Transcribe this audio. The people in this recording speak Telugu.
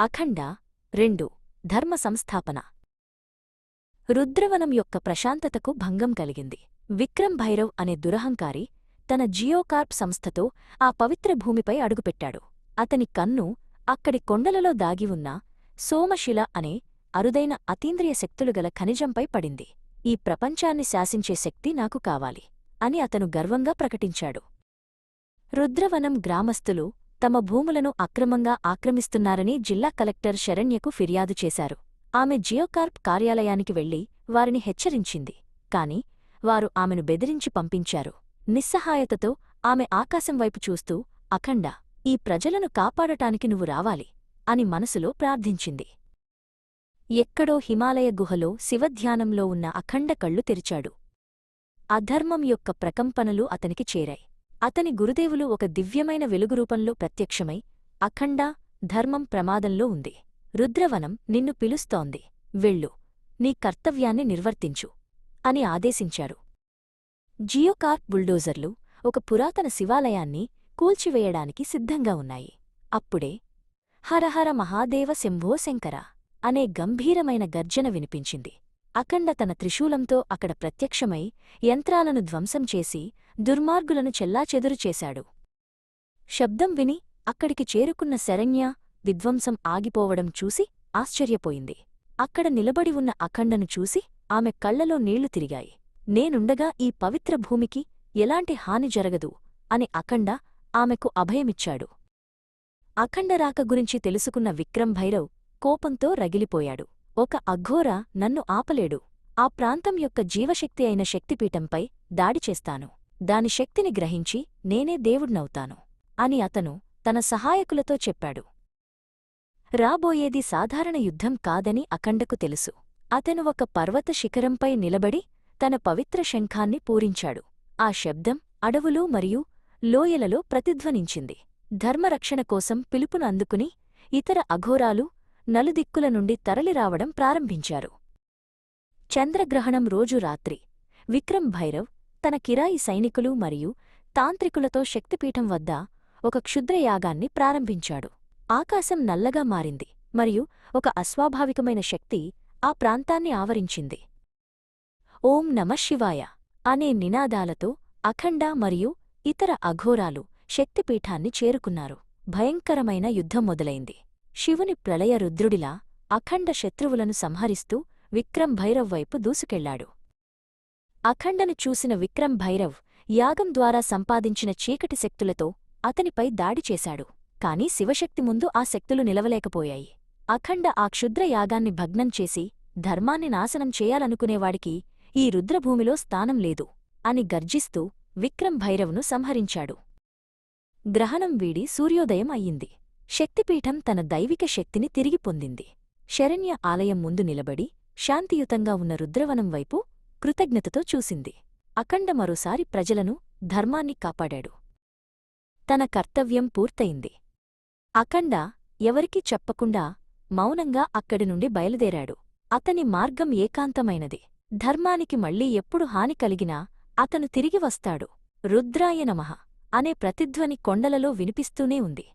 అఖండ 2 ధర్మ సంస్థాపన. రుద్రవనం యొక్క ప్రశాంతతకు భంగం కలిగింది. విక్రమ్ భైరవ్ అనే దురహంకారి తన జియోకార్ప్ సంస్థతో ఆ పవిత్ర భూమిపై అడుగుపెట్టాడు. అతని కన్ను అక్కడి కొండలలో దాగి ఉన్న సోమశిల అనే అరుదైన అతీంద్రియ శక్తులుగల ఖనిజంపై పడింది. ఈ ప్రపంచాన్ని శాసించే శక్తి నాకు కావాలి అని అతను గర్వంగా ప్రకటించాడు. రుద్రవనం గ్రామస్థులు తమ భూములను అక్రమంగా ఆక్రమిస్తున్నారని జిల్లా కలెక్టర్ శరణ్యకు ఫిర్యాదు చేశారు. ఆమె జియోకార్ప్ కార్యాలయానికి వెళ్లి వారిని హెచ్చరించింది. కాని వారు ఆమెను బెదిరించి పంపించారు. నిస్సహాయతతో ఆమె ఆకాశం వైపు చూస్తూ, అఖండ, ఈ ప్రజలను కాపాడటానికి నువ్వు రావాలి అని మనసులో ప్రార్థించింది. ఎక్కడో హిమాలయ గుహలో శివధ్యానంలో ఉన్న అఖండ కళ్ళు తెరిచాడు. అధర్మం యొక్క ప్రకంపనలు అతనికి చేరాయి. అతని గురుదేవులు ఒక దివ్యమైన వెలుగురూపంలో ప్రత్యక్షమై, అఖండ, ధర్మం ప్రమాదంలో ఉంది. రుద్రవనం నిన్ను పిలుస్తోంది. వెళ్ళు, నీ కర్తవ్యాన్ని నిర్వర్తించు అని ఆదేశించారు. జియోకార్ప్ బుల్డోజర్లు ఒక పురాతన శివాలయాన్ని కూల్చివేయడానికి సిద్ధంగా ఉన్నాయి. అప్పుడే హరహర మహాదేవ శంభో శంకర అనే గంభీరమైన గర్జన వినిపించింది. అఖండ తన త్రిశూలంతో అక్కడ ప్రత్యక్షమై యంత్రాలను ధ్వంసం చేసి దుర్మార్గులను చెల్లాచెదురు చేశాడు. శబ్దం విని అక్కడికి చేరుకున్న శరణ్య విధ్వంసం ఆగిపోవడం చూసి ఆశ్చర్యపోయింది. అక్కడ నిలబడి ఉన్న అఖండను చూసి ఆమె కళ్లలో నీళ్లు తిరిగాయి. నేనుండగా ఈ పవిత్ర భూమికి ఎలాంటి హాని జరగదు అని అఖండ ఆమెకు అభయమిచ్చాడు. అఖండ రాక గురించి తెలుసుకున్న విక్రమ్ భైరవ్ కోపంతో రగిలిపోయాడు. ఒక అఘోర నన్ను ఆపలేడు. ఆ ప్రాంతం యొక్క జీవశక్తి అయిన శక్తిపీఠంపై దాడి చేస్తాను. దాని శక్తిని గ్రహించి నేనే దేవుడ్నవుతాను అని అతను తన సహాయకులతో చెప్పాడు. రాబోయేది సాధారణ యుద్ధం కాదని అఖండకు తెలుసు. అతను ఒక పర్వత శిఖరంపై నిలబడి తన పవిత్ర శంఖాన్ని పూరించాడు. ఆ శబ్దం అడవులు మరియు లోయలలో ప్రతిధ్వనించింది. ధర్మరక్షణ కోసం పిలుపును అందుకుని ఇతర అఘోరాలు నలుదిక్కుల నుండి తరలిరావడం ప్రారంభించారు. చంద్రగ్రహణం రోజు రాత్రి విక్రమ్ భైరవ్ తన కిరాయి సైనికులు మరియు తాంత్రికులతో శక్తిపీఠం వద్ద ఒక క్షుద్రయాగాన్ని ప్రారంభించాడు. ఆకాశం నల్లగా మారింది మరియు ఒక అస్వాభావికమైన శక్తి ఆ ప్రాంతాన్ని ఆవరించింది. ఓం నమఃశివాయ అనే నినాదాలతో అఖండ మరియు ఇతర అఘోరాలు శక్తిపీఠాన్ని చేరుకున్నారు. భయంకరమైన యుద్ధం మొదలైంది. శివుని ప్రళయ రుద్రుడిలా అఖండ శత్రువులను సంహరిస్తూ విక్రమ్ భైరవ్ వైపు దూసుకెళ్లాడు. అఖండను చూసిన విక్రమ్ భైరవ్ యాగం ద్వారా సంపాదించిన చీకటి శక్తులతో అతనిపై దాడి చేశాడు. కాని శివశక్తి ముందు ఆ శక్తులు నిలవలేకపోయాయి. అఖండ ఆ క్షుద్ర యాగాన్ని భగ్నం చేసి ధర్మాన్ని నాశనం చేయాలనుకునేవాడికి ఈ రుద్రభూమిలో స్థానం లేదు అని గర్జిస్తూ విక్రమ్ భైరవ్ను సంహరించాడు. గ్రహణం వీడి సూర్యోదయం అయ్యింది. శక్తిపీఠం తన దైవిక శక్తిని తిరిగి పొందింది. శరణ్య ఆలయం ముందు నిలబడి శాంతియుతంగా ఉన్న రుద్రవనం వైపు కృతజ్ఞతతో చూసింది. అఖండ మరోసారి ప్రజలను, ధర్మాన్ని కాపాడాడు. తన కర్తవ్యం పూర్తయింది. అఖండ ఎవరికీ చెప్పకుండా మౌనంగా అక్కడి నుండి బయలుదేరాడు. అతని మార్గం ఏకాంతమైనది. ధర్మానికి మళ్లీ ఎప్పుడు హాని కలిగినా అతను తిరిగి వస్తాడు. రుద్రాయ నమః అనే ప్రతిధ్వని కొండలలో వినిపిస్తూనే ఉంది.